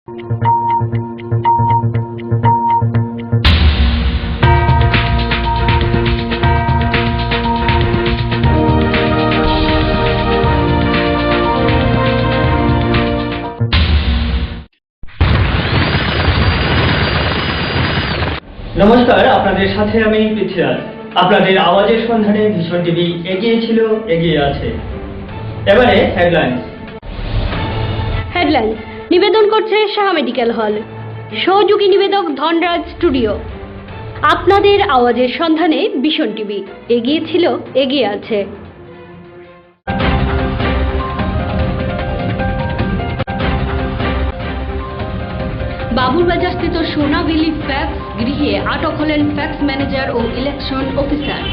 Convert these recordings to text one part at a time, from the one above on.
নমস্কার, আপনাদের সাথে আমি পৃথ্বীরাজ। আপনাদের আওয়াজের সন্ধানে ভীষণ টিভি এগিয়ে ছিল, এগিয়ে আছে। এবারে হেডলাইন্স নিবেদন করছে সাহা মেডিকেল হল, সহযোগী নিবেদক ধনরাজ স্টুডিও। আপনাদের আওয়াজের সন্ধানে ভীষণ টিভি এগিয়ে ছিল, এগিয়ে আছে। বাবুরবাজারস্থিত সোনাভ্যালি ফ্যাক্স গৃহে আটক হলেন ফ্যাক্স ম্যানেজার ও ইলেকশন অফিসার।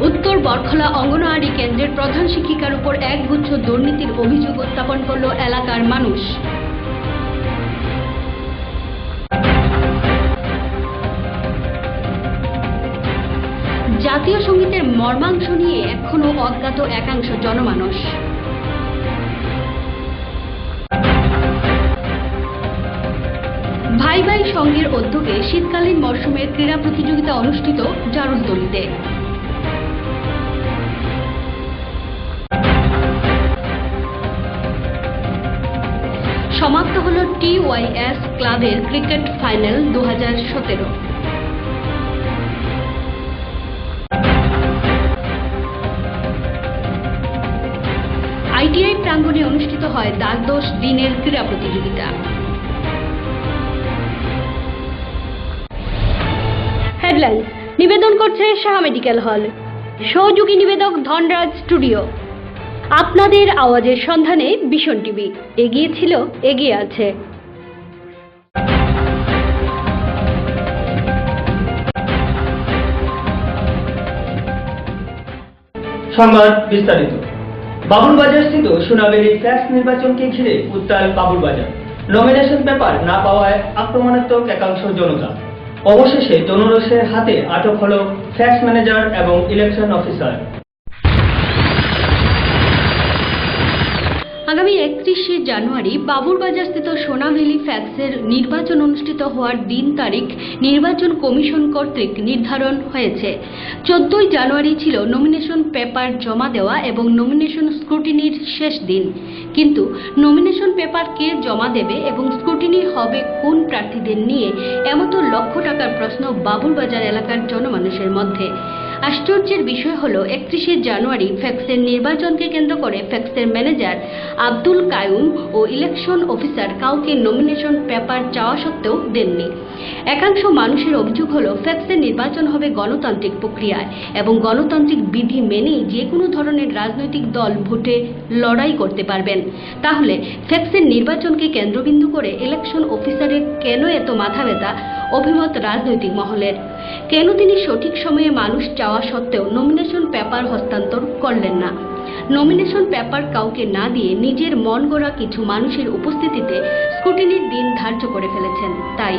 উত্তর বরখলা অঙ্গনওয়াড়ি কেন্দ্রের প্রধান শিক্ষিকার উপর একগুচ্ছ দুর্নীতির অভিযোগ উত্থাপন করল এলাকার মানুষ। জাতীয় সঙ্গীতের মর্মাংশ নিয়ে এখনো অজ্ঞাত একাংশ জনমানস। ভাই ভাই সংঘের উদ্যোগে শীতকালীন মরশুমের ক্রীড়া প্রতিযোগিতা অনুষ্ঠিত জারুলতলিতে। সমাপ্ত হল TYS ক্লাবের ক্রিকেট ফাইনাল 2017। ITI প্রাঙ্গণে অনুষ্ঠিত হয় দ্বাদশ দিনের ক্রীড়া প্রতিযোগিতা। হেডলাইন্স নিবেদন করছে সাহা মেডিকেল হল, সহযোগী নিবেদক ধনরাজ স্টুডিও। আপনাদের আওয়াজের সন্ধানে ভীষণ টিভি এগিয়ে ছিল, এগিয়ে আছে। সংবাদ বিস্তারিত। বাবুরবাজারস্থিত সোনাভ্যালি ফ্যাক্স নির্বাচনকে ঘিরে উত্তাল বাবুরবাজার। নমিনেশন পেপার না পাওয়ায় আক্রমণাত্মক একাংশ জনতা। অবশেষে জনরোষের হাতে আটক হল ফ্যাক্স ম্যানেজার এবং ইলেকশন অফিসার। আগামী 31শে জানুয়ারি বাবুরবাজারস্থিত সোনাভ্যালি ফ্যাক্সের নির্বাচন অনুষ্ঠিত হওয়ার দিন তারিখ নির্বাচন কমিশন কর্তৃক নির্ধারণ হয়েছে। 14ই জানুয়ারি ছিল নমিনেশন পেপার জমা দেওয়া এবং নমিনেশন স্ক্রুটিনির শেষ দিন। কিন্তু নমিনেশন পেপার কে জমা দেবে এবং স্ক্রুটিনি হবে কোন প্রার্থীদের নিয়ে, এমতো লক্ষ টাকার প্রশ্ন বাবুরবাজার এলাকার জনমানুষের মধ্যে। আশ্চর্যের বিষয় হল 31শে জানুয়ারি ফ্যাক্সের নির্বাচনকে কেন্দ্র করে ফ্যাক্সের ম্যানেজার আব্দুল কায়ুম ও ইলেকশন অফিসার কাউকে নমিনেশন পেপার চাওয়া সত্ত্বেও দেননি। একাংশ মানুষের অভিযোগ হল ফ্যাক্সের নির্বাচন হবে গণতান্ত্রিক প্রক্রিয়ায় এবং গণতান্ত্রিক বিধি মেনেই যে কোনো ধরনের রাজনৈতিক দল ভোটে লড়াই করতে পারবেন। তাহলে ফ্যাক্সের নির্বাচনকে কেন্দ্রবিন্দু করে ইলেকশন অফিসারের কেন এত মাথা ব্যথা? অভিমত রাজনৈতিক মহলের। কেন তিনি সঠিক সময়ে মানুষ চাওয়া সত্ত্বেও নমিনেশন পেপার হস্তান্তর করলেন না? নমিনেশন পেপার কাউকে না দিয়ে নিজের মন গড়া কিছু মানুষের উপস্থিতিতে স্ক্রুটিনির দিন ধার্য করে ফেলেছেন। তাই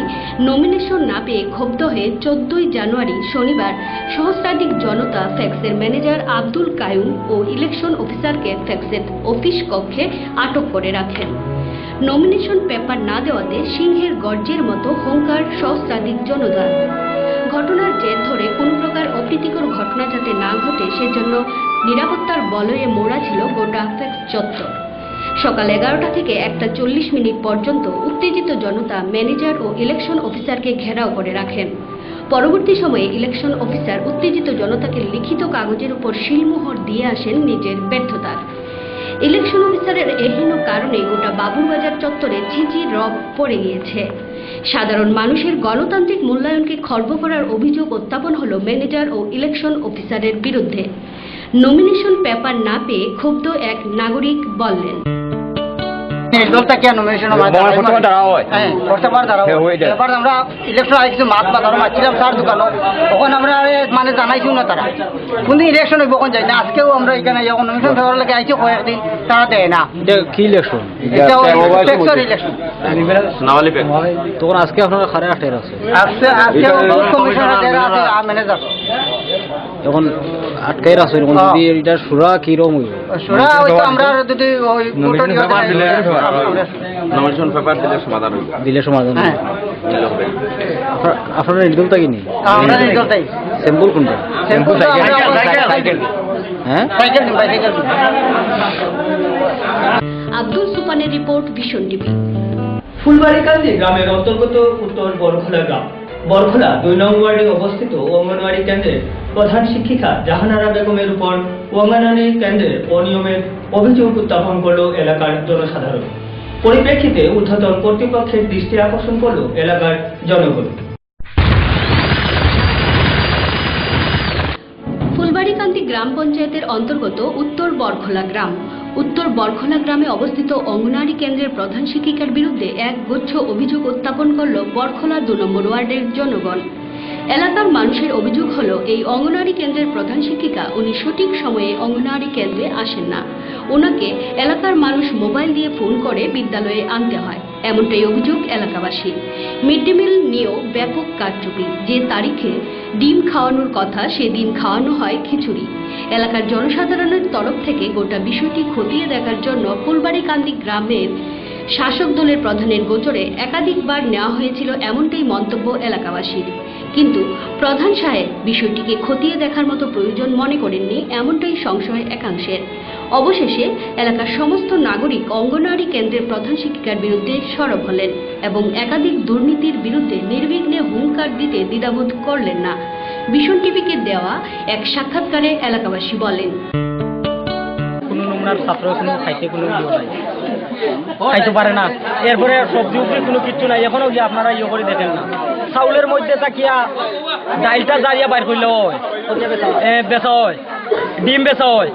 নমিনেশন না পেয়ে ক্ষুব্ধ হয়ে 14ই জানুয়ারি শনিবার সহস্রাধিক জনতা ফ্যাক্সের ম্যানেজার আব্দুল কায়ুম ও ইলেকশন অফিসারকে ফ্যাক্সের অফিস কক্ষে আটক করে রাখেন। নমিনেশন পেপার না দেওয়াতে সিংহের গর্জের মতো হুঙ্কার সহস্রাধিক জনতার। ঘটনার জের ধরে কোনো প্রকার অপ্রীতিকর ঘটনা যাতে না ঘটে সেজন্য নিরাপত্তার বলয়ে মোড়া ছিল গোটা ফ্যাক্স চত্বর। সকাল 11টা থেকে 1:40 পর্যন্ত উত্তেজিত জনতা ম্যানেজার ও ইলেকশন অফিসারকে ঘেরাও করে রাখেন। পরবর্তী সময়ে ইলেকশন অফিসার উত্তেজিত জনতাকে লিখিত কাগজের উপর শিলমোহর দিয়ে আসেন নিজের ব্যর্থতার। ইলেকশন অফিসারের এহেন কারণে গোটা বাবুরবাজার চত্বরে ঝিঁঝি রব পড়ে গিয়েছে। সাধারণ মানুষের গণতান্ত্রিক মূল্যায়নকে খর্ব করার অভিযোগ উত্থাপন হল ম্যানেজার ও ইলেকশন অফিসারের বিরুদ্ধে। নমিনেশন পেপার না পেয়ে ক্ষুব্ধ এক নাগরিক বললেন, নির্দলটা কেন নমিনেশন এবার আমরা ইলেকশন আইছি মাত বাজারও মারছিলাম স্যার দোকানও তখন আমরা মানে জানাইছি না তারা কোনদিন ইলেকশন হইব কখন যায় না আজকেও আমরা এখানে যখন নমিনেশন দেওয়ার লাগে আইছি কয়েকদিন তারা দেয় না কি ইলেকশন এটা টেক্সর ইলেকশন তখন আজকে আপনারা খারে আটে আছে আজকে কমিশনার দেরা আছে ম্যানেজার এখন আটকাই আছে এরকম যদি এটা সুরা কিরকম হইব সুরা হয়তো আমরা যদি ওই নমিনেশন পেপার দিলে সমাধান হইবে দিলে সমাধান হ্যাঁ আপনারা নির্দলটা কি নেই আমরা নির্দলটাই সিম্পল কোনটা সিম্পল সাইকেল হ্যাঁ সাইকেল আব্দুল সুপানের রিপোর্ট ভিশন টিভি। ফুলবাড়িকান্দি গ্রামের অন্তর্গত উত্তর বরখোলা গ্রাম। বরখোলা 2 নং ওয়ার্ডে অবস্থিত অঙ্গনওয়াড়ি কেন্দ্রের প্রধান শিক্ষিকা জাহানারা বেগমের উপর অঙ্গনওয়াড়ি কেন্দ্রের অনিয়মের অভিযোগ উত্থাপন করল এলাকার জনসাধারণ। পরিপ্রেক্ষিতে ঊর্ধ্বতন কর্তৃপক্ষের দৃষ্টি আকর্ষণ করল এলাকার জনগণ। ফুলবাড়িকান্দি গ্রাম পঞ্চায়েতের অন্তর্গত উত্তর বরখোলা গ্রাম। উত্তর বরখোলা গ্রামে অবস্থিত অঙ্গনওয়াড়ি কেন্দ্রের প্রধান শিক্ষিকার বিরুদ্ধে এক গুচ্ছ অভিযোগ উত্থাপন করল বরখোলা 2 নম্বর ওয়ার্ডের জনগণ। এলাকার মানুষের অভিযোগ হলো এই অঙ্গনওয়াড়ি কেন্দ্রের প্রধান শিক্ষিকা উনি সঠিক সময়ে অঙ্গনওয়াড়ি কেন্দ্রে আসেন না। ওনাকে এলাকার মানুষ মোবাইল দিয়ে ফোন করে বিদ্যালয়ে আনতে হয়, এমনটাই অভিযোগ এলাকাবাসী। মিড ডে মিল নিয়েও ব্যাপক কারচুপি। যে তারিখে ডিম খাওয়ানোর কথা সেদিন খাওয়ানো হয় খিচুড়ি। এলাকার জনসাধারণের তরফ থেকে গোটা বিষয়টি খতিয়ে দেখার জন্য ফুলবাড়িকান্দি গ্রামের শাসক দলের প্রধানের গোচরে একাধিকবার নেওয়া হয়েছিল, এমনটাই মন্তব্য এলাকাবাসীর। কিন্তু প্রধান সাহেব বিষয়টিকে খতিয়ে দেখার মতো প্রয়োজন মনে করেননি, এমনটাই সংশয় একাংশের। অবশেষে এলাকার সমস্ত নাগরিক অঙ্গনওয়াড়ি কেন্দ্রের প্রধান শিক্ষিকার বিরুদ্ধে সরব হলেন এবং একাধিক দুর্নীতির বিরুদ্ধে নির্বিঘ্নে হুঙ্কার দিতে দ্বিধাবোধ করলেন না। ভিশন টিভিকে দেওয়া এক সাক্ষাৎকারে এলাকাবাসী বলেন, কোনো নোংরার ছাত্র কোনো খাইতে কোনো নাই খাইতে পারে না, এরপরে সবজি উপরে কোনো কিচ্ছু নাই। এখনো গিয়ে আপনারা ইয়ে করে দেখেন না, চাউলের মধ্যে তাকিয়া ডাইলটা জারিয়া বাইর করলে হয়, বেচা হয়, ডিম বেচা হয়,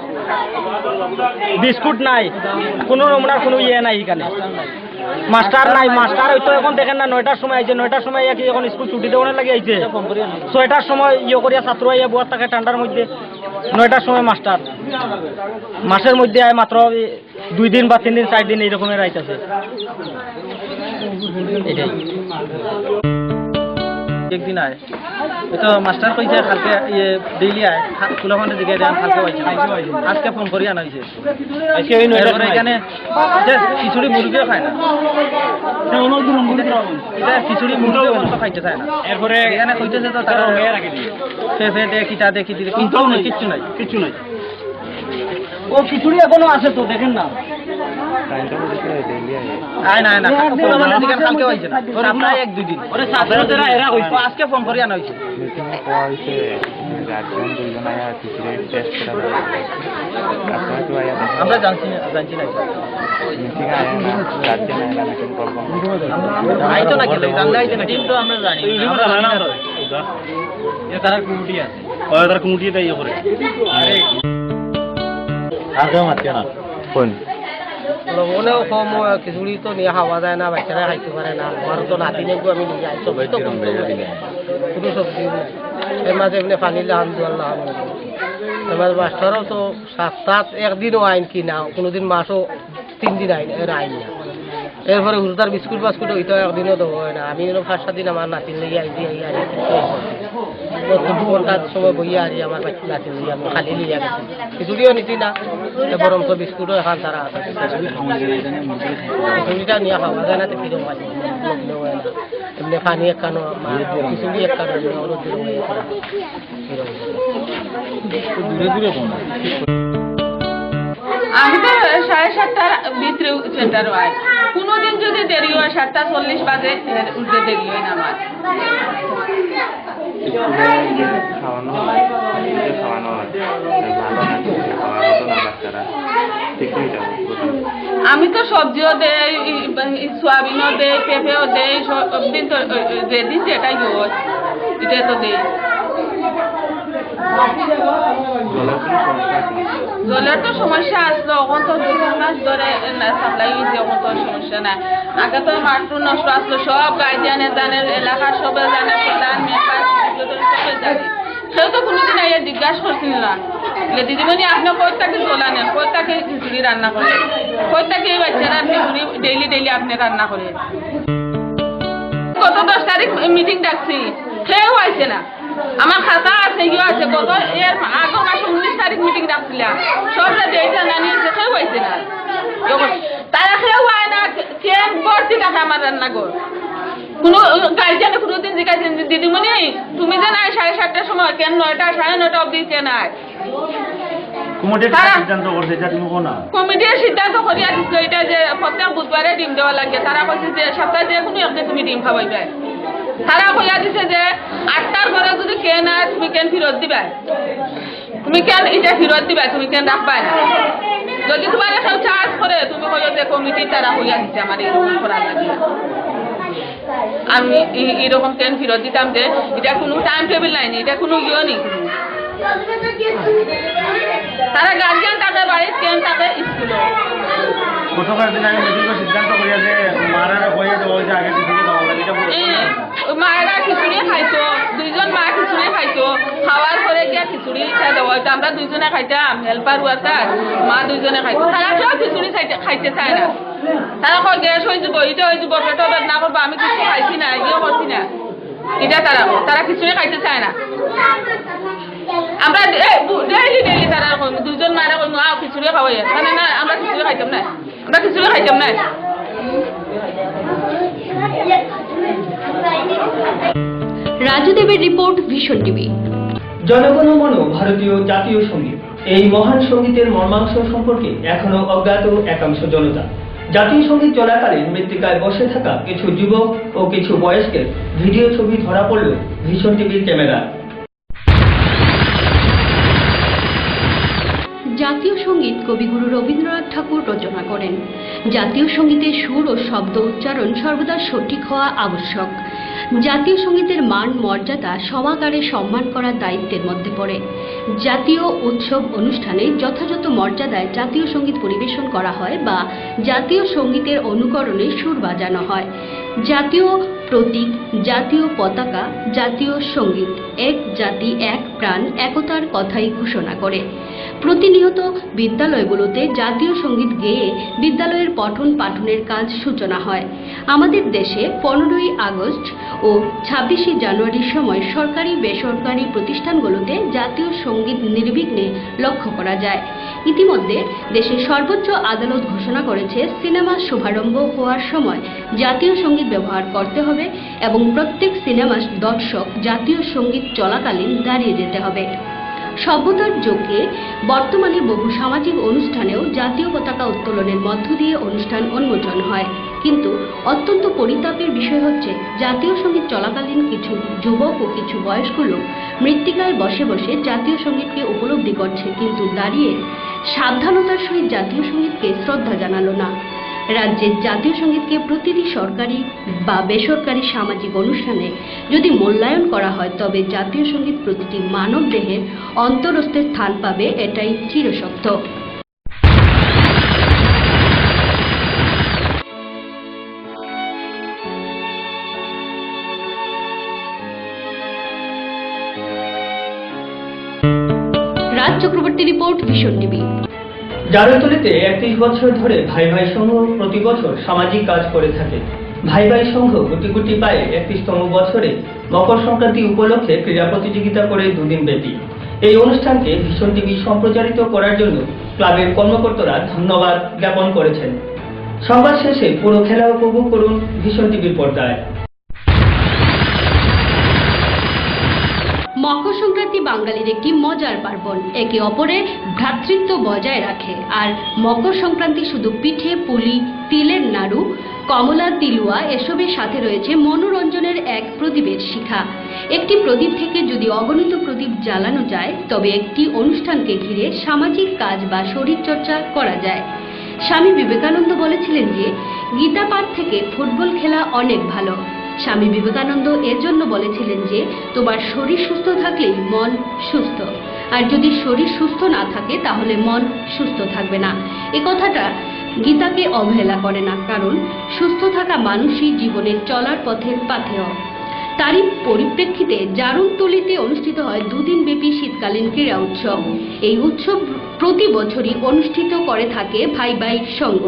বিস্কুট নাই, কোনো নোংরার কোনো ইয়ে নাই এখানে। মাস্টার নাই, মাস্টার হয়তো এখন দেখেন না 9টার সময় আইছে, 9টার সময় কি এখন স্কুল ছুটি দেওয়ার লাগে আইছে, 6টার সময় ইয়ে করিয়া ছাত্র আইয়া বুয়ার থাকে ঠান্ডার মধ্যে, 9টার সময় মাস্টার মাসের মধ্যে আয় মাত্র 2 দিন বা 3 দিন 4 দিন এইরকমের আইতেছে। এটাই একদিন আয় তো মাস্টার কইছে কালকে ডেইলি আয় কুলামানের দিকে দেন, কালকে হয়েছে আজকে ফোন করি আনা হয়েছে। এখানে খিচুড়ি মুরগিও খায় না, খিচুড়ি মুরগিও খাইতে চায় না। এরপরে এখানে কইতেছে তো তারা কিটা দেখি দিলে কিন্তু কিচ্ছু নাই, কিচ্ছু নাই। ও খিচুড়ি এখনো আছে তো দেখেন না, কালকে হয়েছে না, প্রায় 1-2 দিন আজকে ফোন করি আনা হয়েছে। আমরা জানছি না আইতো না গেলে জানলে আইতে না, কিন্তু আমরা জানি তারা কমিটি আছে, তারা কমিটিতে ইয়ে করে লবণেও কম, খিচুড়ি তো নিয়ে খাওয়া যায় না, বাচ্চারা খাইতে পারে না। আমার তো নাতিনেকো আমি নিয়ে যাই, সবজি তো কোনো সবজি নাই। এর মাঝে এমনি পানি লাহান জল লাহান, এর মাঝে মাস্টারও তো 7 একদিনও আইন কি না, কোনোদিন মাসও 3 দিন আইন এর আইন না। এরপরে হুজদার বিস্কুট বাস্কুট ওইটা একদিনও দেবো হয় না। আমি 5-7 দিন আমার নাতিন লেগে আইছি, ঘন্টার সময় বইয়া আছি আমার নাতিন লিয়ে আমি খালি লিয়ে গেছি, খিচুড়িও নিতি না, বরং তো বিস্কুটও এখান তারা আছে। খিচুড়িটা নিয়ে খাওয়া যায় না, তো কিরম হয় এমনি পানি একখানো খিচুড়ি একখানো আমি তো 7:30টার ভিতরে সেন্টার হয়, কোনোদিন যদি দেরি হয় 7:40 বাজে উঠতে দেরি হয় না আমার। আমি তো সবজিও দেই, সোয়াবিনও দেই, পেঁপেও দেই, সব দিন তো যেদিন যেটাই হয় এটা তো দেই। জলের তো সমস্যা আসলো, এখন তো মাস ধরে সাপ্লাই হয়েছে, কত সমস্যা নাই। আগে তো মাঠটু নষ্ট আসলো, সব গার্জিয়ানের জানে, এলাকার সবাই জানে, প্রধান মেম্বার সবাই জানে। সেও তো কোনোদিন আইয়া জিজ্ঞাসা করছিল না যে দিদিমণি আপনি কই থেকে জল আনেন, কই থেকে খিচুড়ি রান্না করেন, কই থেকে এই বাচ্চারা খিচুড়ি ডেইলি আপনি রান্না করেন। গত 10 তারিখ মিটিং ডাকছি, কেউ আইছে না। আমার খাতা আছে, ইয়ে আছে, গত এর আগের মাসে 19 তারিখ মিটিং ডাকছিলাম, সবরা ডেটা না নিয়েছে, কেউ আইছে না। তারা কেউ আয় না, কেন ভর্তি থাকে আমার রান্নাঘর। কোনো গার্জিয়ানে কোনোদিন জিজ্ঞাসেন দিদিমণি তুমি যে নাই 7:30টার সময় কেন 9টা 9:30 অবধি কেন আয়? কমিটির সিদ্ধান্ত করিয়া দিচ্ছিল এটা যে প্রত্যেক বুধবারে ডিম দেওয়া লাগে। তারা কইছে যে সপ্তাহে যে কোনো একদিন তুমি ডিম খাওয়াইবে। তারা কইয়া দিছে যে 8টার পরে যদি কেন আয় তুমি কেন ফেরত দিবা, তুমি কেন এটা ফেরত দিবা, তুমি কেন রাখবা না। যদি তোমার কেউ চার্জ করে তুমি কইও যে কমিটি তারা কইয়া দিচ্ছে আমার এরকম করার লাগে। আমি এরকম কেন ফেরত দিতাম যে এটা কোনো টাইম টেবিল নাই, এটা কোনো ইয়ে নেই। তারা গার্জিয়ান তাদের বাড়ির কেন তাকে স্কুল মায়েরা খিচুড়ি খাইতো, 2জন মা খিচুড়ি খাইতো, খাওয়ার পরে গিয়া খিচুড়ি দেওয়া হইতো। আমরা 2জনে খাইতাম, হেল্পার ওয়ার্কার মা 2জনে খাইতো। তারা কেউ খিচুড়ি খাইতে চায় না। তারা কয় গ্যাস হয়ে যাব, এটা হয়ে যাব, পেটও বেদনা করবো, আমি কিছু খাইছি না, ইয়েও করছি না। এটা তারা খিচুড়ি খাইতে চায় না। আমরা ডেইলি তারা 2জন মায়েরা কই খিচুড়ি খাওয়াই, মানে না আমরা খিচুড়ি খাইতাম না, আমরা খিচুড়ি খাইতাম না। রাজুদেবের রিপোর্ট, ভিশন টিভি। জনগণ মন ভারতীয় জাতীয় সঙ্গীত, এই মহান সঙ্গীতের মর্মাংশ সম্পর্কে এখনো অজ্ঞাত একাংশ জনতা। জাতীয় সঙ্গীত চলাকালীন মৃত্তিকায় বসে থাকা কিছু যুবক ও কিছু বয়স্কের ভিডিও ছবি ধরা পড়ল ভিশন টিভির ক্যামেরা। জাতীয় সঙ্গীত কবিগুরু রবীন্দ্রনাথ ঠাকুর রচনা করেন। জাতীয় সঙ্গীতের সুর ও শব্দ উচ্চারণ সর্বদা সঠিক হওয়া আবশ্যক। জাতীয় সঙ্গীতের মান মর্যাদা সমাকারে সম্মান করার দায়িত্বের মধ্যে পড়ে। জাতীয় উৎসব অনুষ্ঠানে যথাযথ মর্যাদায় জাতীয় সঙ্গীত পরিবেশন করা হয় বা জাতীয় সঙ্গীতের অনুকরণে সুর বাজানো হয়। জাতীয় প্রতীক, জাতীয় পতাকা, জাতীয় সঙ্গীত এক জাতি এক প্রাণ একতার কথাই ঘোষণা করে। প্রতিনিয়ত বিদ্যালয়গুলোতে জাতীয় সঙ্গীত গেয়ে বিদ্যালয়ের পঠন পাঠনের কাজ সূচনা হয়। আমাদের দেশে 15ই আগস্ট ও 26শে জানুয়ারির সময় সরকারি বেসরকারি প্রতিষ্ঠানগুলোতে জাতীয় সঙ্গীত নির্বিঘ্নে লক্ষ্য করা যায়। ইতিমধ্যে দেশের সর্বোচ্চ আদালত ঘোষণা করেছে সিনেমা শুভারম্ভ হওয়ার সময় জাতীয় সঙ্গীত ব্যবহার করতে হবে এবং প্রত্যেক সিনেমা দর্শক জাতীয় সঙ্গীত চলাকালীন দাঁড়িয়ে যেতে হবে। সভ্যতার যুগে বর্তমানে বহু সামাজিক অনুষ্ঠানেও জাতীয় পতাকা উত্তোলনের মধ্য দিয়ে অনুষ্ঠান উন্মোচন হয়, কিন্তু অত্যন্ত পরিতাপের বিষয় হচ্ছে জাতীয় সঙ্গীত চলাকালীন কিছু যুবক ও কিছু বয়স্ক লোক মৃত্তিকায় বসে বসে জাতীয় সঙ্গীতকে উপলব্ধি করছে, কিন্তু দাঁড়িয়ে সাবধানতার সহিত জাতীয় সঙ্গীতকে শ্রদ্ধা জানালো না। রাজ্যের জাতীয় সঙ্গীতকে প্রতিটি সরকারি বা বেসরকারি সামাজিক অনুষ্ঠানে যদি মূল্যায়ন করা হয় তবে জাতীয় সঙ্গীত প্রতিটি মানব দেহের অন্তরস্থে স্থান পাবে, এটাই চিরসত্য। Raj Chakraborty report, vision TV. জারৈতলিতে 31 বছর ধরে ভাই ভাই সংঘ প্রতি বছর সামাজিক কাজ করে থাকে। ভাই ভাই সংঘ গুটি গুটি পায়ে 31তম বছরে মকর সংক্রান্তি উপলক্ষে ক্রীড়া প্রতিযোগিতা করে 2 দিন ব্যাপী এই অনুষ্ঠানকে ভিশন টিভি সম্প্রচারিত করার জন্য ক্লাবের কর্মকর্তারা ধন্যবাদ জ্ঞাপন করেছেন। সংবাদ শেষে পুরো খেলা উপভোগ করুন ভিশন টিভির পর্দায়। মকর সংক্রান্তি বাঙালির একটি মজার পার্বণ, একে অপরের ভ্রাতৃত্ব বজায় রাখে। আর মকর সংক্রান্তি শুধু পিঠে পুলি, তিলের নাড়ু, কমলা, তিলুয়া এসবের সাথে রয়েছে মনোরঞ্জনের এক প্রদীপের শিখা। একটি প্রদীপ থেকে যদি অগণিত প্রদীপ জ্বালানো যায় তবে একটি অনুষ্ঠানকে ঘিরে সামাজিক কাজ বা শরীরচর্চা করা যায়। স্বামী বিবেকানন্দ বলেছিলেন যে গীতা পাঠ থেকে ফুটবল খেলা অনেক ভালো। স্বামী বিবেকানন্দ এর জন্য বলেছিলেন যে তোমার শরীর সুস্থ থাকলেই মন সুস্থ, আর যদি শরীর সুস্থ না থাকে তাহলে মন সুস্থ থাকবে না। এ কথাটা গীতাকে অবহেলা করে না, কারণ সুস্থ থাকা মানুষই জীবনের চলার পথের পাথেয়। তারই পরিপ্রেক্ষিতে জারুলতলীতে অনুষ্ঠিত হয় দুদিন ব্যাপী শীতকালীন ক্রীড়া উৎসব। এই উৎসব প্রতি বছরই অনুষ্ঠিত করে থাকে ভাই ভাই সংঘ।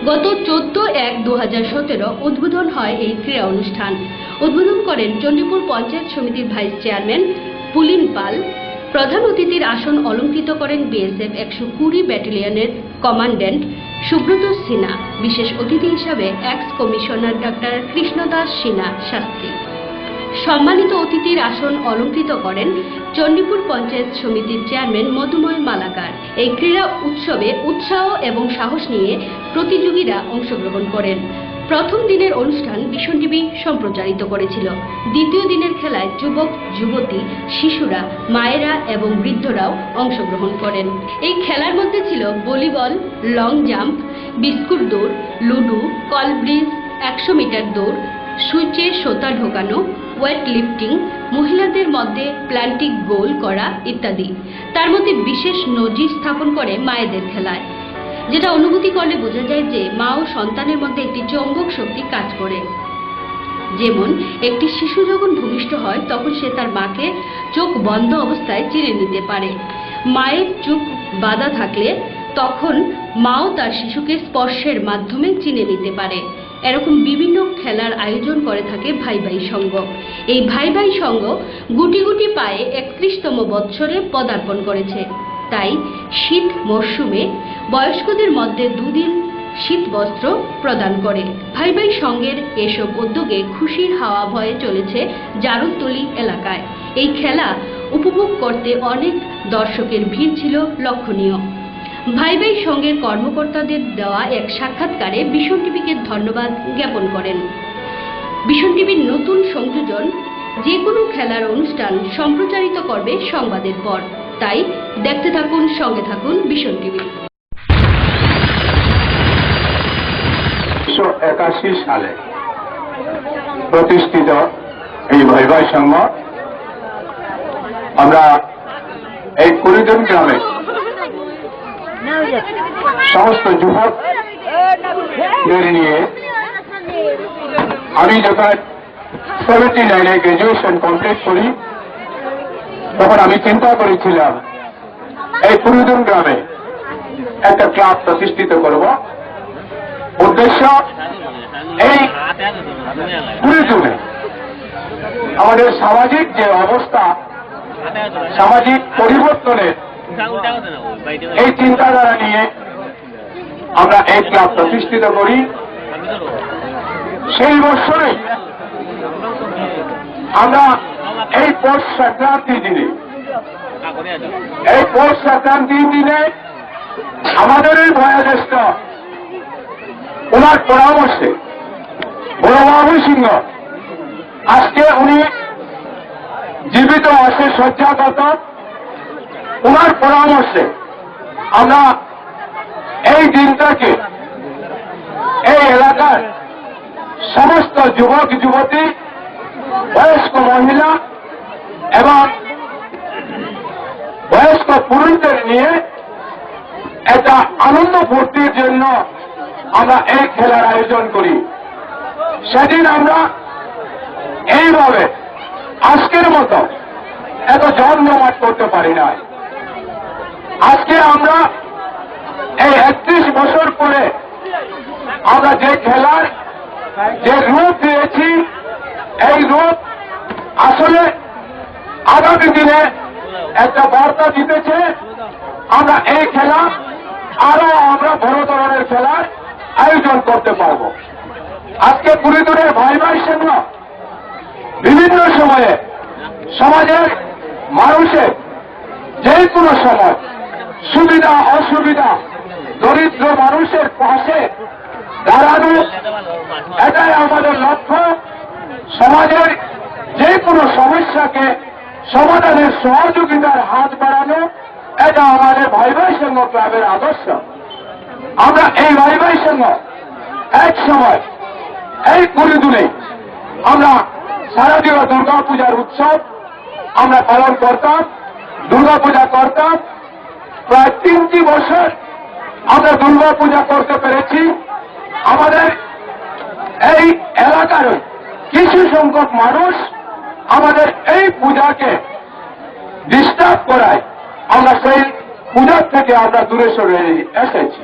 গত 14/1/2017 উদ্বোধন হয় এই ক্রীড়া অনুষ্ঠান। উদ্বোধন করেন চণ্ডীপুর পঞ্চায়েত সমিতির ভাইস চেয়ারম্যান পুলিন পাল। প্রধান অতিথির আসন অলঙ্কৃত করেন বিএসএফ 120 ব্যাটালিয়নের কমান্ড্যান্ট সুব্রত সিনহা। বিশেষ অতিথি হিসাবে x commissioner doctor Krishnadas Sinha Shastri. সম্মানিত অতিথির আসন অলঙ্কৃত করেন চণ্ডীপুর পঞ্চায়েত সমিতির চেয়ারম্যান মধুময় মালাকার। এই ক্রীড়া উৎসবে উৎসাহ এবং সাহস নিয়ে প্রতিযোগীরা অংশগ্রহণ করেন। প্রথম দিনের অনুষ্ঠান ভীষণ টিভি সম্প্রচারিত করেছিল। দ্বিতীয় দিনের খেলায় যুবক যুবতী, শিশুরা, মায়েরা এবং বৃদ্ধরাও অংশগ্রহণ করেন। এই খেলার মধ্যে ছিল ভলিবল, লং জাম্প, বিস্কুট দৌড়, লুডু, কলব্রিজ, 100 মিটার দৌড়, সুইচে সোতা ঢোকানো, ওয়েট লিফটিং, মহিলাদের মধ্যে প্ল্যান্টিক গোল করা ইত্যাদি। তার মধ্যে বিশেষ নজির স্থাপন করে মায়েদের খেলায়, যেটা অনুভূতি করলে বোঝা যায় যে মা ও সন্তানের মধ্যে একটি চৌম্বক শক্তি কাজ করে। যেমন একটি শিশু যখন ভূমিষ্ঠ হয় তখন সে তার মাকে চোখ বন্ধ অবস্থায় চিনে নিতে পারে। মায়ের চোখ বাঁধা থাকলে তখন মাও তার শিশুকে স্পর্শের মাধ্যমে চিনে নিতে পারে। এরকম বিভিন্ন খেলার আয়োজন করে থাকে ভাই ভাই সংঘ। এই ভাই ভাই সংঘ গুটি গুটি পায়ে 31তম বৎসরে পদার্পণ করেছে। তাই শীত মরশুমে বয়স্কদের মধ্যে 2 দিন শীত বস্ত্র প্রদান করে। ভাই ভাই সংঘের এসব উদ্যোগে খুশির হাওয়া বয়ে চলেছে জারুলতলী এলাকায়। এই খেলা উপভোগ করতে অনেক দর্শকের ভিড় ছিল লক্ষণীয়। ভাই ভাই সংঘের কর্মকর্তাদের দেওয়া এক সাক্ষাৎকারে ভীষণ টিভিকে ধন্যবাদ জ্ঞাপন করেন। ভীষণ টিভির নতুন সংযোজন যে কোনো খেলার অনুষ্ঠান সম্প্রচারিত করবে সংবাদের পর। তাই দেখতে থাকুন, সঙ্গে থাকুন ভীষণ টিভি। 1981 সালে প্রতিষ্ঠিত এই ভাই ভাই সংঘ আমরা এই কুড়িজন গ্রামে সমস্ত যুবকদের নিয়ে আমি যখন 79-এ গ্রাজুয়েশন কমপ্লিট করি তখন আমি চিন্তা করেছিলাম এই কুড়িজন গ্রামে একটা ক্লাব প্রতিষ্ঠিত করব। উদ্দেশ্য এই কুড়িজনে আমাদের সামাজিক যে অবস্থা, সামাজিক পরিবর্তনের এই চিন্তাধারা নিয়ে আমরা এই ক্লাব প্রতিষ্ঠিত করি। সেই বছরে আমরা এই পৌষ সংক্রান্তির দিনে আমাদের এই বয়োজ্যেষ্ঠ ওনার পরামর্শে বড়বাবু সিংহ, আজকে উনি জীবিত আছে, শয্যাগত, ওনার পরামর্শে আমরা এই দিনটাকে এই এলাকার সমস্ত যুবক যুবতী, বয়স্ক মহিলা এবং বয়স্ক পুরুষদের নিয়ে একটা আনন্দ ফুর্তির জন্য আমরা এই খেলার আয়োজন করি। সেদিন আমরা এইভাবে আজকের মতো এত জমজমাট করতে পারি না। আজকে আমরা এই 31 বছর পরে আমরা যে খেলার যে রূপ দিয়েছি, এই রূপ আসলে আগামী দিনে একটা বার্তা দিতেছে। আমরা এই খেলা আরো আমরা বড় ধরনের খেলার আয়োজন করতে পারব। আজকে কুড়িদুরের ভাই ভাই সংঘ বিভিন্ন সময়ে সমাজের মানুষের যে কোনো সময় সুবিধা অসুবিধা, দরিদ্র মানুষের পাশে দাঁড়ানো, এটাই আমাদের লক্ষ্য। সমাজের যে কোনো সমস্যাকে সমাধানের সহযোগিতার হাত বাড়ানো, এটা আমাদের ভাই ভাই সংঘ ক্লাবের আদর্শ। আমরা এই ভাই ভাই সংঘ এক সময় এই কুড়িদুরে আমরা শারদীয় দুর্গা পূজার উৎসব আমরা পালন করতাম, দুর্গা পূজা করতাম। প্রায় 3টি বছর আমরা দুর্গা পূজা করতে পেরেছি। আমাদের এই এলাকার কিছু সংখ্যক মানুষ আমাদের এই পূজাকে ডিস্টার্ব করায় আমরা সেই পূজার থেকে আমরা দূরে সরে এসেছি।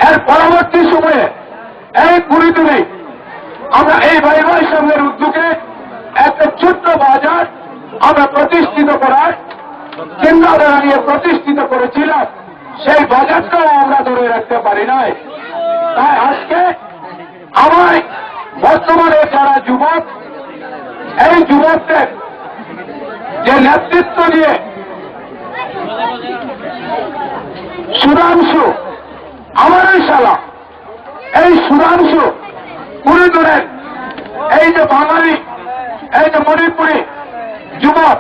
এর পরবর্তী সময়ে এই 20 দিনে আমরা এই ভাই ভাই সঙ্গের উদ্যোগে একটা ছোট্ট বাজার আমরা প্রতিষ্ঠিত করার চিন্তাধারা নিয়ে প্রতিষ্ঠিত করেছিলাম। সেই বাজারটাও আমরা ধরে রাখতে পারি নাই। তাই আজকে আমার বর্তমানে যারা যুবক, এই যুবকদের যে নেতৃত্ব দিয়ে সুধাংশু আমারই শালা, এই সুধাংশু কুড়িদুরের এই যে বাঙালি, এই যে মণিপুরী যুবক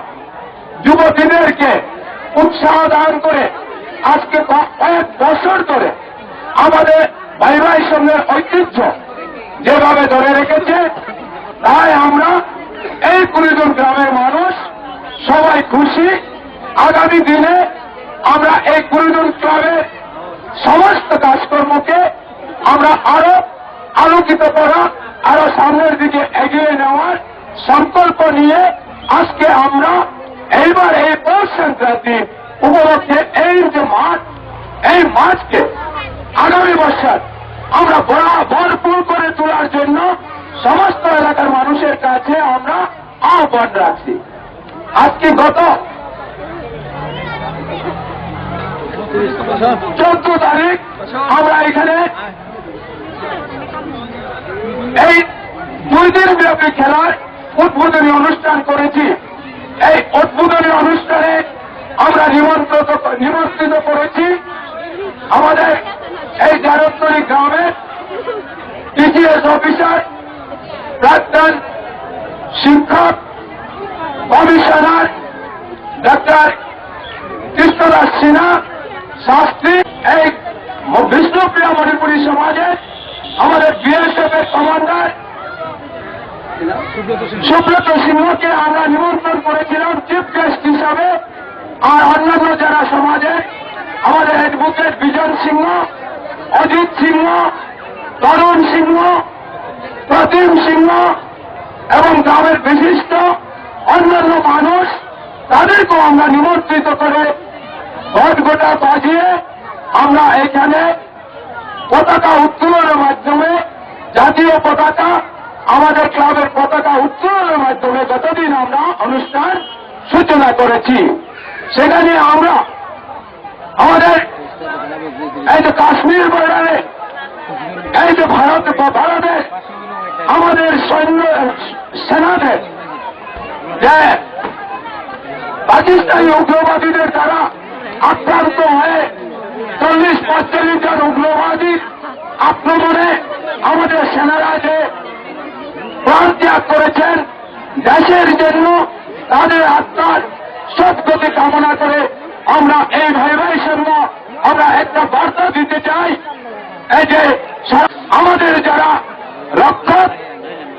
যুবতীদেরকে উৎসাহ দান করে আজকে কয়েক বছর ধরে আমাদের ভাই ভাই সঙ্গের ঐতিহ্য যেভাবে ধরে রেখেছে, তাই আমরা এই কুড়িদুর গ্রামের মানুষ সবাই খুশি। আগামী দিনে আমরা এই কুড়িদুর ক্লাবের সমস্ত কাজকর্মকে আমরা আরো আলোকিত করা, আরো সামনের দিকে এগিয়ে নেওয়ার সংকল্প নিয়ে আজকে আমরা এইবার এই পৌষ সংক্রান্তি উপলক্ষে এই যে মাঠ, এই মাঠকে আগামী বছর আমরা ভরপুর করে তোলার জন্য সমস্ত এলাকার মানুষের কাছে আমরা আহ্বান রাখছি। আজকে গত 14 তারিখ আমরা এখানে এই 2 দিন ব্যাপী খেলার উদ্বোধনী অনুষ্ঠান করেছি। এই উদ্বোধনী অনুষ্ঠানে আমরা নিমন্ত্রিত করেছি আমাদের এই জারততলী গ্রামের টিসিএস অফিসার, প্রাক্তন শিক্ষক, কমিশনার ডাক্তার কৃষ্ণদাস সিনহা শাস্ত্রী, এই বিষ্ণুপ্রিয়া মণিপুরী সমাজের আমাদের বিএসএফ এর কমান্ডার সুব্রত সিংহকে আমরা নিমন্ত্রণ করেছিলাম চিফ গেস্ট হিসাবে। আর অন্যান্য যারা সমাজের আমাদের অ্যাডভোকেট বিজন সিংহ, অজিত সিংহ, তরুণ সিংহ, প্রতিম সিংহ এবং গ্রামের বিশিষ্ট অন্যান্য মানুষ, তাদেরকেও আমরা নিমন্ত্রিত করে ঘটঘটা বাজিয়ে আমরা এখানে পতাকা উত্তোলনের মাধ্যমে, জাতীয় পতাকা, আমাদের ক্লাবের পতাকা উত্তোলনের মাধ্যমে যতদিন আমরা অনুষ্ঠান সূচনা করেছি, সেখানে আমরা আমাদের এই যে কাশ্মীর বর্ডারে এই যে ভারতের আমাদের সেনাদের যে পাকিস্তানি উগ্রবাদীদের দ্বারা আক্রান্ত হয়ে 40-45 জন উগ্রবাদীর আক্রমণে আমাদের সেনারা যে প্রাণ ত্যাগ করেছেন, দেশের জন্য তাদের আত্মার সদ্গতি কামনা করে আমরা এই ভাই ভাই সঙ্গ আমরা একটা বার্তা দিতে চাই। এই যে আমাদের যারা রক্ষক,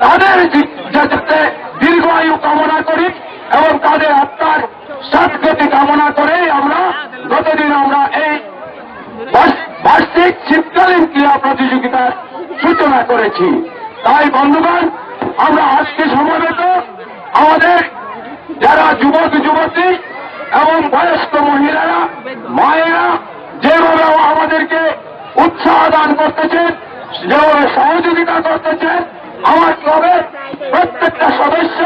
তাদের যাতে দীর্ঘ আয়ু কামনা করি এবং তাদের আত্মার সদ্গতি কামনা করে আমরা গতদিন আমরা এই বার্ষিক শীতকালীন ক্রীড়া প্রতিযোগিতার সূচনা করেছি। তাই বন্ধুগণ, আমরা আজকে সমবেত আমাদের যারা যুবক যুবতী এবং বয়স্ক মহিলারা, মায়েরা যেভাবে আমাদেরকে উৎসাহ দান করতেছেন, যেভাবে সহযোগিতা করতেছেন, আমার ক্লাবের প্রত্যেকটা সদস্য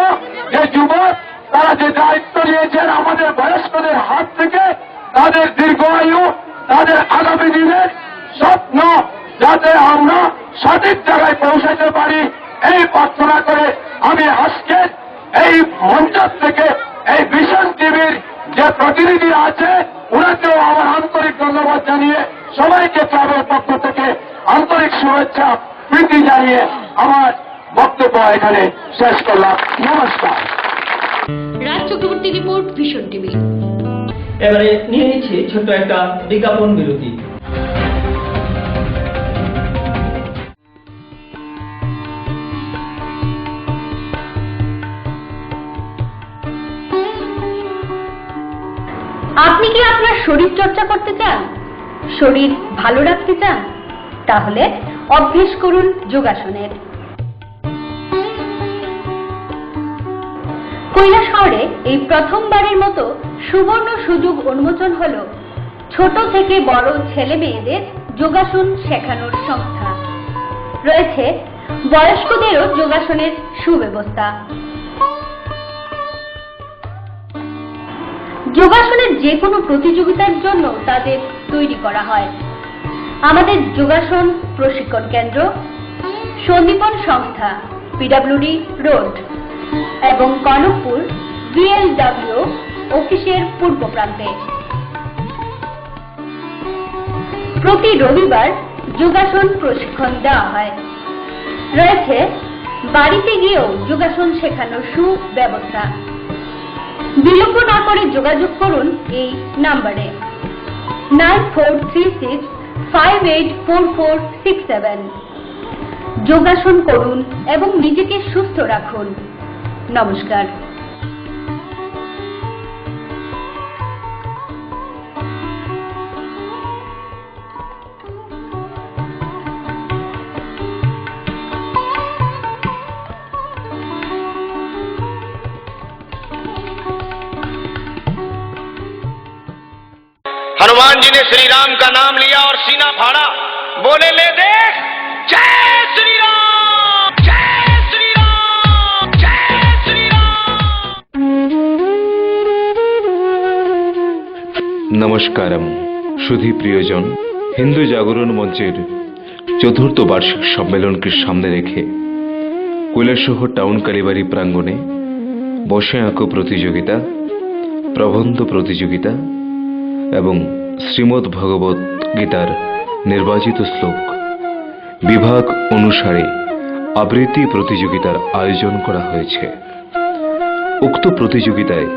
যে যুবক, তারা যে দায়িত্ব নিয়েছেন আমাদের বয়স্কদের হাত থেকে তাদের দীর্ঘ আয়ু, তাদের আগামী দিনের স্বপ্ন যাতে আমরা সঠিক জায়গায় পৌঁছাতে পারি, এই প্রার্থনা করে আমি আজকে এই মঞ্চ থেকে এই ভিশন টিভির যে প্রতিনিধি আছে ওনাকেও আমার আন্তরিক ধন্যবাদ জানিয়ে সবাইকে ক্লাবের পক্ষ থেকে আন্তরিক শুভেচ্ছা প্রীতি জানিয়ে আমার বক্তব্য এখানে শেষ করলাম। নমস্কার। Raj Chakraborty report, vision TV. এবারে নিয়ে নিচ্ছি ছোট্ট একটা বিজ্ঞাপন বিরতি। আপনি কি আপনার শরীর চর্চা করতে চান? শরীর ভালো রাখতে চান? তাহলে অভ্যেস করুন যোগাসনের। কৈলাসহরে এই প্রথমবারের মতো সুবর্ণ সুযোগ উন্মোচন হলো ছোট থেকে বড় ছেলে মেয়েদের যোগাসন শেখানোর সংস্থা। রয়েছে বয়স্কদেরও যোগাসনের সুব্যবস্থা। যোগাসনের যে কোনো প্রতিযোগিতার জন্য তাদের তৈরি করা হয়। আমাদের যোগাসন প্রশিক্ষণ কেন্দ্র সন্দীপন সংস্থা, পিডব্লিউডি রোড এবং কনকপুর VLW অফিসের পূর্ব প্রান্তে। প্রতি রবিবার যোগাসন প্রশিক্ষণ দেওয়া হয়। রয়েছে বাড়িতে গিয়েও যোগাসন শেখানোর সুব্যবস্থা। বিলম্ব না করে যোগাযোগ করুন এই নাম্বারে 9436584467। যোগাসন করুন এবং নিজেকে সুস্থ রাখুন। নমস্কার। हनुमान जी ने श्री राम का नाम लिया और सीना फाड़ा, बोले ले देख, जय श्री राम, जय श्री राम, जय श्री राम। নমস্কারম সুধী প্রিয়জন, হিন্দু জাগরণ মঞ্চের চতুর্থ বার্ষিক সম্মেলনকে সামনে রেখে কৈলাসহর টাউন কালীবাড়ি প্রাঙ্গণে বসে আঁকো প্রতিযোগিতা, প্রবন্ধ প্রতিযোগিতা এবং শ্রীমদ্ ভগবত গীতার নির্বাচিত শ্লোক বিভাগ অনুসারে আবৃত্তি প্রতিযোগিতার আয়োজন করা হয়েছে। উক্ত প্রতিযোগিতায়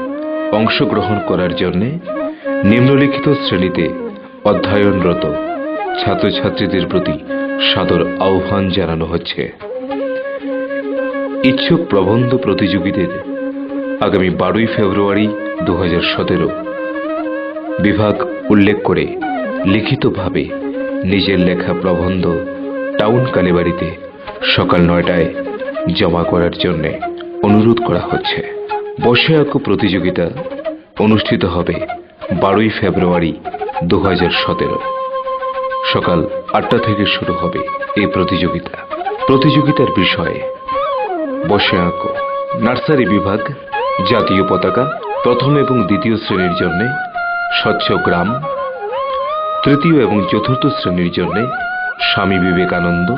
অংশগ্রহণ করার জন্য নিম্নলিখিত শ্রেণীতে অধ্যয়নরত ছাত্রছাত্রীদের প্রতি সাদর আহ্বান জানানো হচ্ছে। ইচ্ছুক প্রবন্ধ প্রতিযোগীদের আগামী 12 ফেব্রুয়ারি 2017 বিভাগ উল্লেখ করে লিখিতভাবে নিজের লেখা প্রবন্ধ টাউন কালীবাড়িতে সকাল 9টায় জমা করার জন্য অনুরোধ করা হচ্ছে। বসে আঁকো প্রতিযোগিতা অনুষ্ঠিত হবে 12 ফেব্রুয়ারি 2017 সকাল 8টা থেকে শুরু হবে এই প্রতিযোগিতা। প্রতিযোগিতার বিষয়ে বসে আঁকো নার্সারি বিভাগ, জাতীয় পতাকা, প্রথম এবং দ্বিতীয় শ্রেণীর জন্য স্বচ্ছ গ্রাম, তৃতীয় এবং চতুর্থ শ্রেণীর জন্য স্বামী বিবেকানন্দ,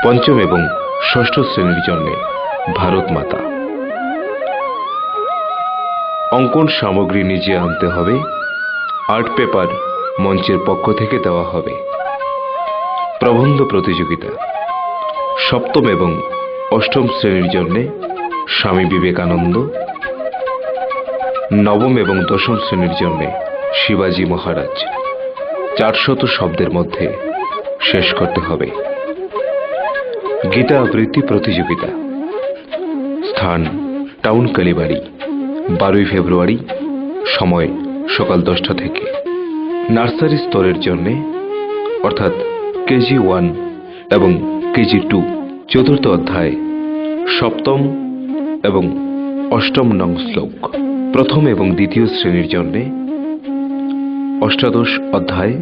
পঞ্চম এবং ষষ্ঠ শ্রেণীর জন্য ভারত মাতা। অঙ্কন সামগ্রী নিজে আনতে হবে। আর্ট পেপার মঞ্চের পক্ষ থেকে দেওয়া হবে। প্রবন্ধ প্রতিযোগিতা সপ্তম এবং অষ্টম শ্রেণীর জন্য স্বামী বিবেকানন্দ, নবম এবং দশম শ্রেণীর জন্য শিবাজি মহারাজ। 400 শব্দের মধ্যে শেষ করতে হবে। গীতা আবৃত্তি প্রতিযোগিতা স্থান টাউন কালীবাড়ি, 12 ফেব্রুয়ারি, সময় সকাল 10টা থেকে। নার্সারি স্তরের জন্য অর্থাৎ কেজি 1 এবং কেজি 2 চতুর্থ অধ্যায় সপ্তম এবং অষ্টম নং শ্লোক। প্রথম এবং দ্বিতীয় শ্রেণীর জন্য অষ্টাদশ অধ্যায়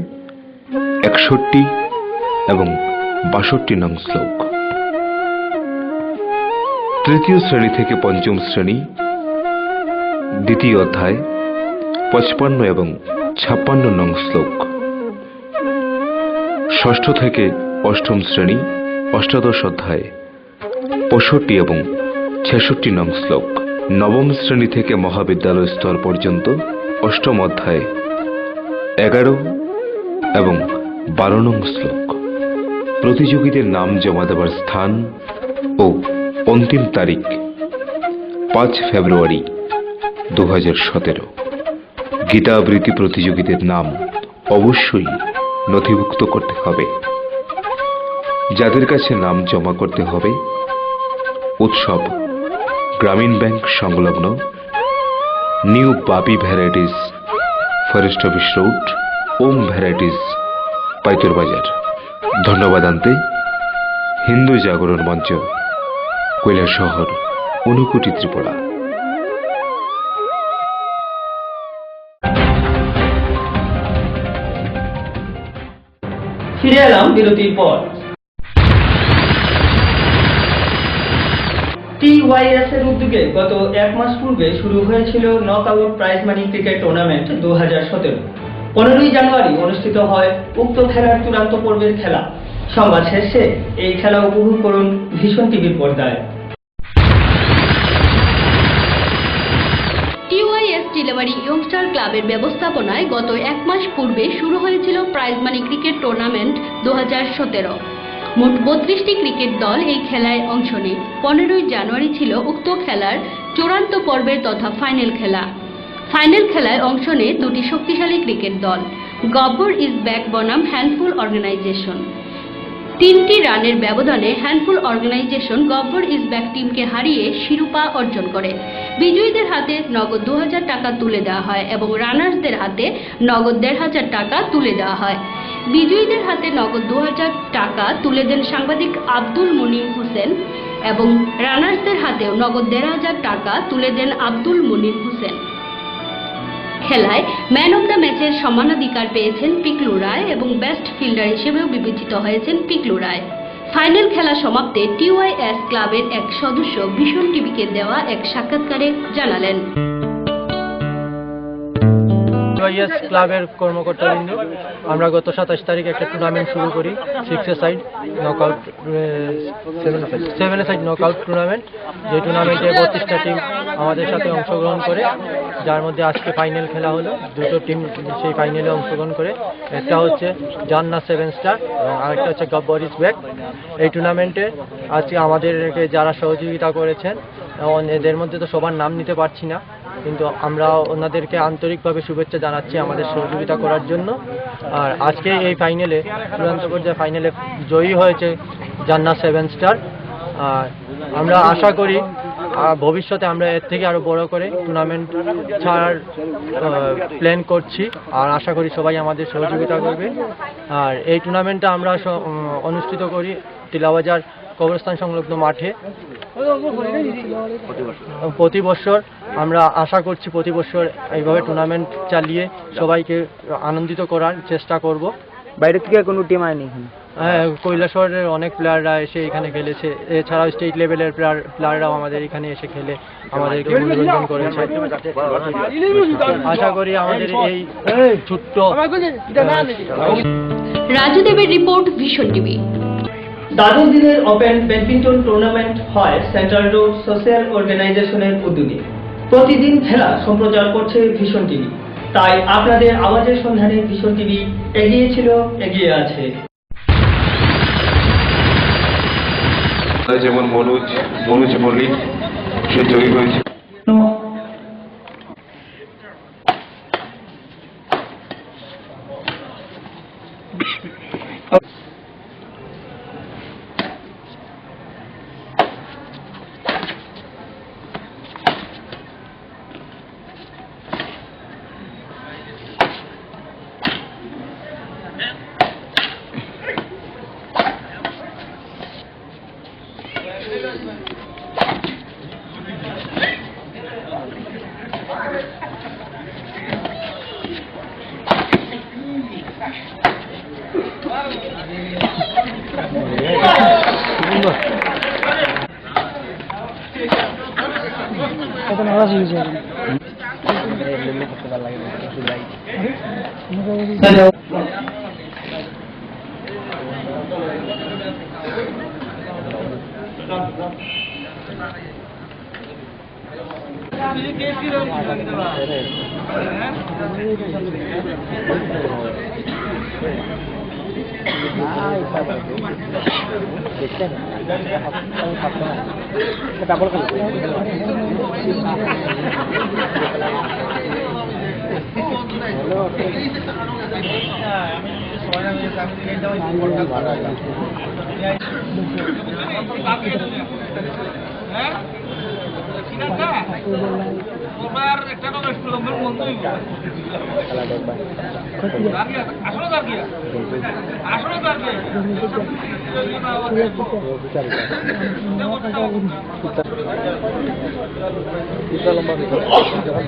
61 এবং 62 নং শ্লোক। তৃতীয় শ্রেণী থেকে পঞ্চম শ্রেণী দ্বিতীয় অধ্যায় 55 এবং 56 নং শ্লোক। ষষ্ঠ থেকে অষ্টম শ্রেণী অষ্টাদশ অধ্যায় 65 এবং 66 নং শ্লোক। নবম শ্রেণী থেকে মহাবিদ্যালয় স্তর পর্যন্ত অষ্টম অধ্যায় 11 এবং 12 নং শ্লোক। প্রতিযোগীদের নাম জমা দেওয়ার স্থান ও অন্তিম তারিখ 5 ফেব্রুয়ারি 2017। গীতা আবৃত্তি প্রতিযোগীদের নাম অবশ্যই নথিভুক্ত করতে হবে। যাদের কাছে নাম জমা করতে হবে, উৎসব গ্রামীণ ব্যাংক সংলগ্ন নিউ বাপি ভ্যারাইটিস, ফরেস্ট অফিস রোড, ওম ভ্যারাইটিস পাইতুর বাজার। ধন্যবাদ আনতে হিন্দু জাগরণ মঞ্চ, কৈলাসহর, ঊনকোটি, ত্রিপুরা। ফিরে এলাম বিরতির পর। TYS এর উদ্যোগে গত এক মাস পূর্বে শুরু হয়েছিল knockout prize money cricket tournament 2017। 15ই জানুয়ারি অনুষ্ঠিত হয় উক্ত খেলার চূড়ান্ত পর্বের খেলা। সংবাদ শেষে এই খেলা উপভোগ করুন ভিশন টিভির পর্দায়। TYS ডেলিভারি ইয়ংস্টার ক্লাবের ব্যবস্থাপনায় গত এক মাস পূর্বে শুরু হয়েছিল প্রাইজ মানি ক্রিকেট টুর্নামেন্ট 2017। মোট 32টি ক্রিকেট দল এই খেলায় অংশ নেয়। 15ই জানুয়ারি ছিল উক্ত খেলার চূড়ান্ত পর্বের তথা ফাইনাল খেলা। ফাইনাল খেলায় অংশ নেয় দুটি শক্তিশালী ক্রিকেট দল, গব্বর ইজ ব্যাক বনাম হ্যান্ডফুল অর্গানাইজেশন। 3টি রানের ব্যবধানে handful organisation Gabbar is back টিমকে হারিয়ে শিরোপা অর্জন করে। বিজয়ীদের হাতে নগদ 2000 টাকা তুলে দেওয়া হয় এবং রানার্সদের হাতে নগদ 1500 টাকা তুলে দেওয়া হয়। বিজয়ীদের হাতে নগদ 2000 টাকা তুলে দেন সাংবাদিক আব্দুল মুনিম হোসেন এবং রানার্সদের হাতেও নগদ 1500 টাকা তুলে দেন আব্দুল মুনিম হোসেন। খেলায় ম্যান অব দ্য ম্যাচের সমানাধিকার পেয়েছেন পিকলু রায় এবং বেস্ট ফিল্ডার হিসেবেও বিবেচিত হয়েছেন পিকলু রায়। ফাইনাল খেলা সমাপ্তে TYS ক্লাবের এক সদস্য ভিশন টিভিকে দেওয়া এক সাক্ষাৎকারে জানালেন, TYS ক্লাবের কর্মকর্তাবৃন্দ, আমরা গত 27 তারিখ একটা টুর্নামেন্ট শুরু করি, 6-a-side knockout, 7-a-side knockout tournament. যে টুর্নামেন্টে 32টা টিম আমাদের সাথে অংশগ্রহণ করে, যার মধ্যে আজকে ফাইনাল খেলা হলো। দুটো টিম সেই ফাইনালে অংশগ্রহণ করে, একটা হচ্ছে জান্নাত 7 স্টার এবং আরেকটা হচ্ছে গব্বর ইজ ব্যাক। এই টুর্নামেন্টে আজকে আমাদেরকে যারা সহযোগিতা করেছেন, এদের মধ্যে তো সবার নাম নিতে পারছি না, কিন্তু আমরা ওনাদেরকে আন্তরিকভাবে শুভেচ্ছা জানাচ্ছি আমাদের সহযোগিতা করার জন্য। আর আজকে এই ফাইনালে, চূড়ান্ত পর্যায়ে ফাইনালে জয়ী হয়েছে জান্নাত 7 স্টার। আর আমরা আশা করি ভবিষ্যতে আমরা এর থেকে আরো বড় করে টুর্নামেন্ট ছাড়ার প্ল্যান করছি, আর আশা করি সবাই আমাদের সহযোগিতা করবে। আর এই টুর্নামেন্টটা আমরা অনুষ্ঠিত করি টিলাবাজার কবরস্থান সংলগ্ন মাঠে প্রতি বছর। আমরা আশা করছি প্রতি বছর এইভাবে টুর্নামেন্ট চালিয়ে সবাইকে আনন্দিত করার চেষ্টা করব। বাইরে থেকে কোনো টিম আয়নি এখানে? হ্যাঁ, কৈলাসহরের অনেক প্লেয়াররা এসে এখানে খেলেছে, এছাড়াও স্টেট লেভেলের প্লেয়াররাও আমাদের এখানে এসে খেলে আমাদেরকে মনোরঞ্জন করেছে। আশা করি আমাদের এই ছোট্ট রাজুদেবের রিপোর্ট, ভিশন টিভি। দ্বাদশ দিনের ওপেন ব্যাডমিন্টন টুর্নামেন্ট হয় সেন্ট্রাল রোড সোশ্যাল অর্গানাইজেশনের উদ্যোগে। প্রতিদিন খেলা সম্প্রচার করছে ভিশন টিভি, তাই আপনাদের আওয়াজের সন্ধানে ভিশন টিভি এগিয়ে ছিল, এগিয়ে আছে। যেমন মনোজ মল্লিক, সে জয়ী হয়েছে।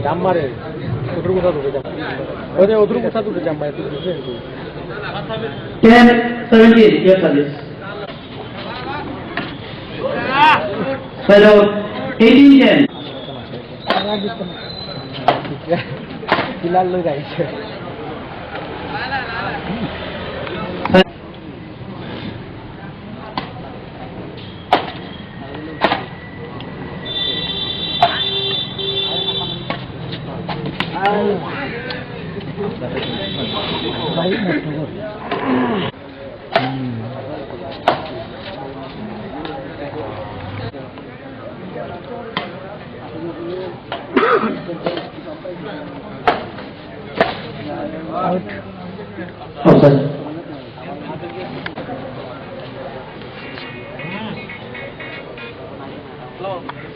জাম মারে ওদের কোথা ঢুকে জাম ওদের কোথা ঢুকে জাম মারে 10-17, your service. Fellow 18-10. কিলার লই যাইছে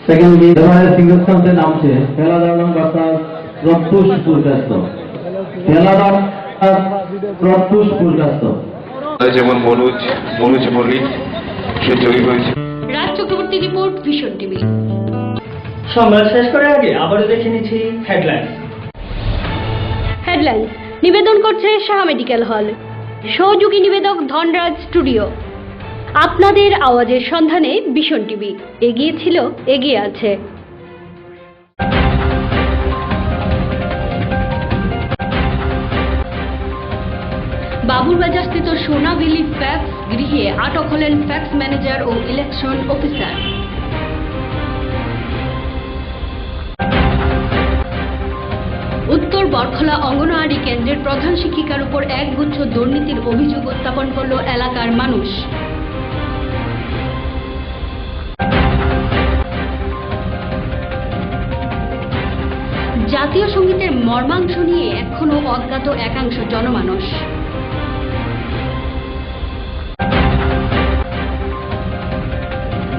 সেকেন্ড গেম এবারে সিঙ্গল স্টান্সে নামছে পেলাদারন ভার্সেস প্রত্যুষ পুরকাস্ত পেলাদারন প্রত্যুষ পুরকাস্ত যেমন মনোজ মল্লিক সে জয়ী হয়েছে। Raj Chakraborty report, vision TV. সংবাদ শেষ করার আগে আবারও দেখে নিচ্ছি হেডলাইন্স। হেডলাইন্স নিবেদন করছে শাহ মেডিকেল হল, সহযোগী নিবেদক ধনরাজ স্টুডিও। আপনাদের আওয়াজের সন্ধানে ভিশন টিভি এগিয়ে ছিল, এগিয়ে আছে। বাবুরবাজারস্থিত সোনাভ্যালি ফ্যাক্স গৃহে আটক হলেন ফ্যাক্স ম্যানেজার ও ইলেকশন অফিসার। উত্তর বরখলা অঙ্গনওয়াড়ি কেন্দ্রের প্রধান শিক্ষিকার উপর একগুচ্ছ দুর্নীতির অভিযোগ উত্থাপন করল এলাকার মানুষ। জাতীয় সঙ্গীতের মর্মাংশ নিয়ে এখনো অজ্ঞাত একাংশ জনমানস।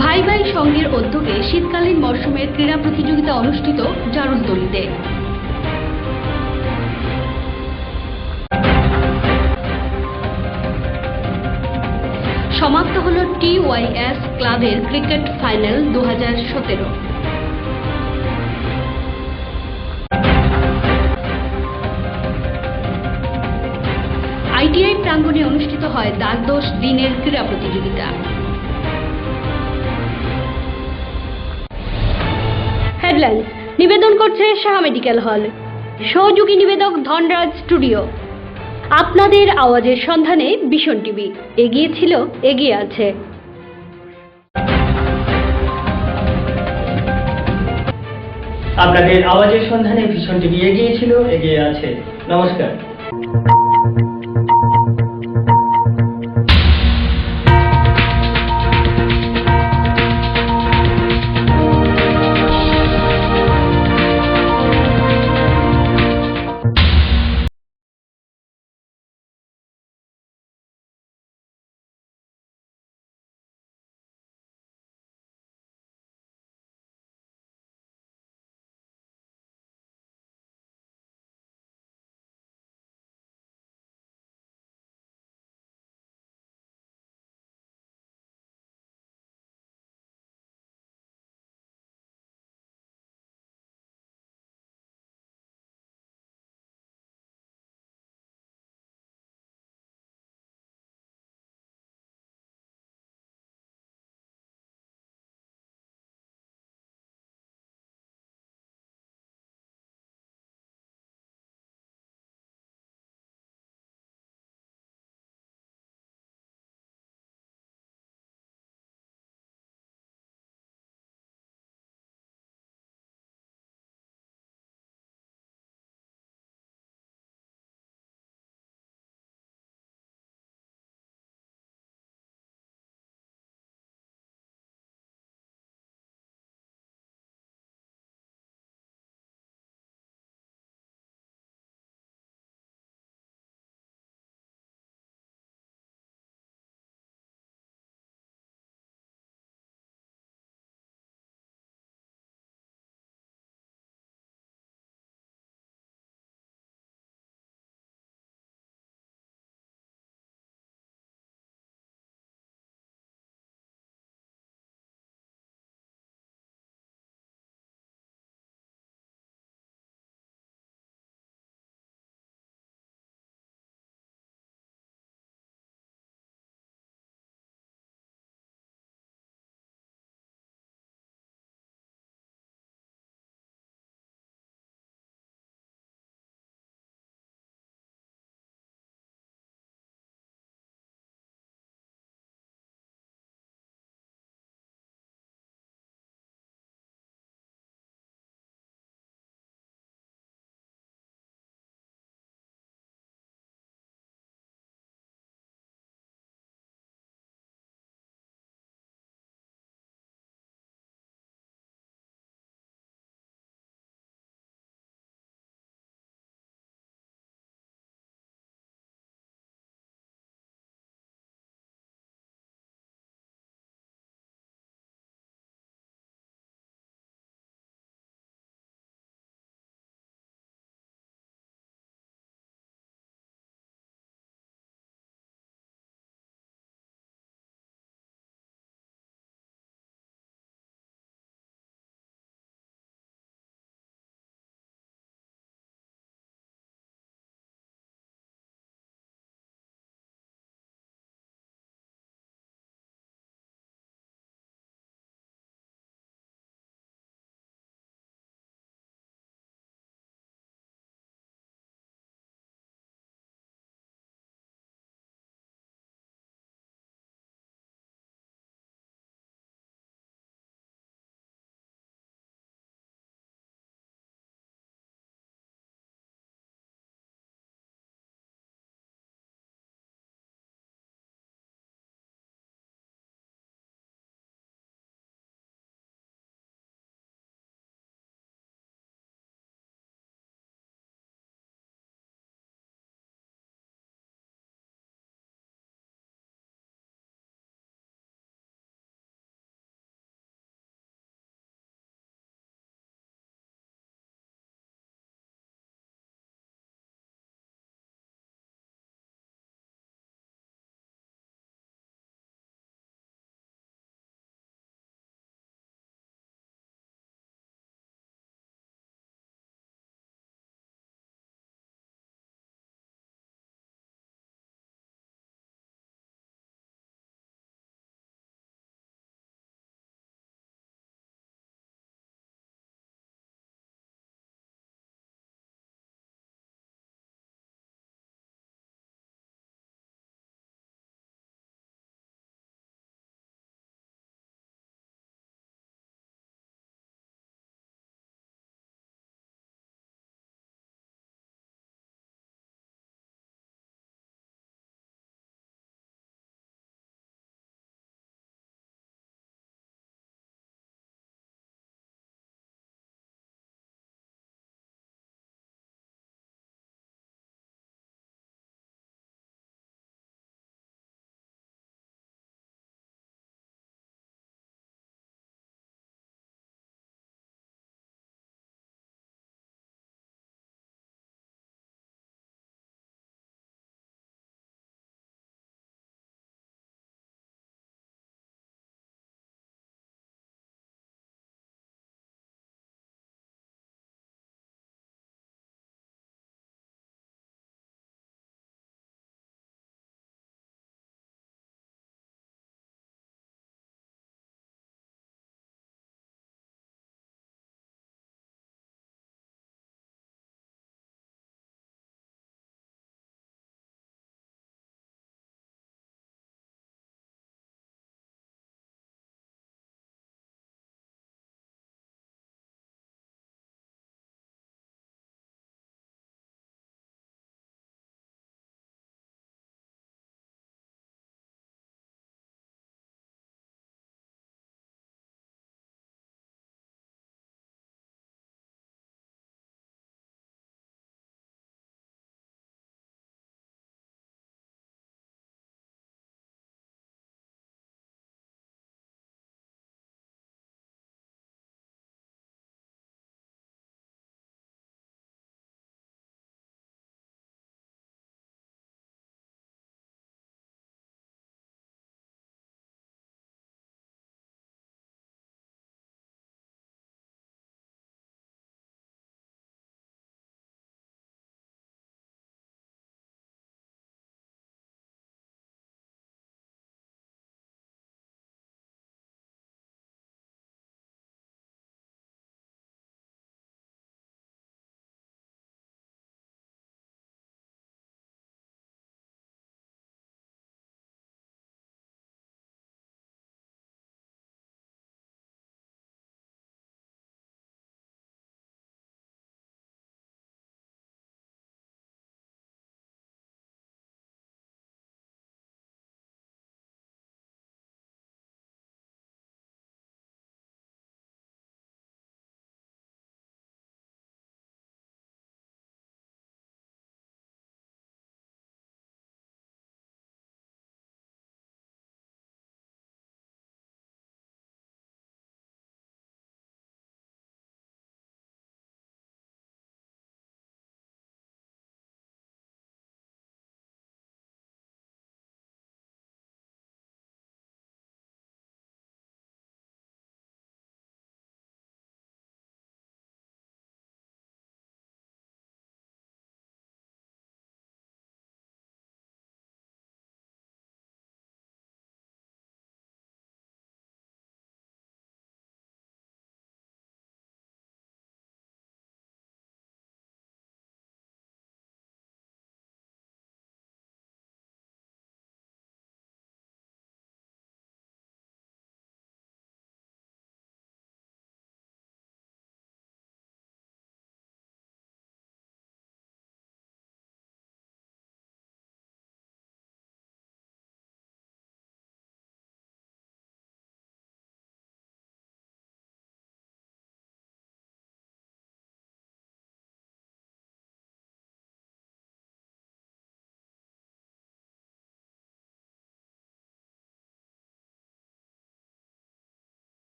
ভাই ভাই সংঘের উদ্যোগে শীতকালীন মরশুমের ক্রীড়া প্রতিযোগিতা অনুষ্ঠিত জারুলতলিতে। সমাপ্ত হল TYS ক্লাবের ক্রিকেট ফাইনাল 2017। ITI প্রাঙ্গণে অনুষ্ঠিত হয় দ্বাদশ দিনের ক্রীড়া প্রতিযোগিতা। হেডলাইন্স নিবেদন করছে শাহ মেডিকেল হল, সহযোগী নিবেদক ধনরাজ স্টুডিও। আপনাদের আওয়াজের সন্ধানে ভিশন টিভি এগিয়ে ছিল, এগিয়ে আছে। আপনাদের আওয়াজের সন্ধানে ভিশন টিভি এগিয়ে ছিল, এগিয়ে আছে। নমস্কার।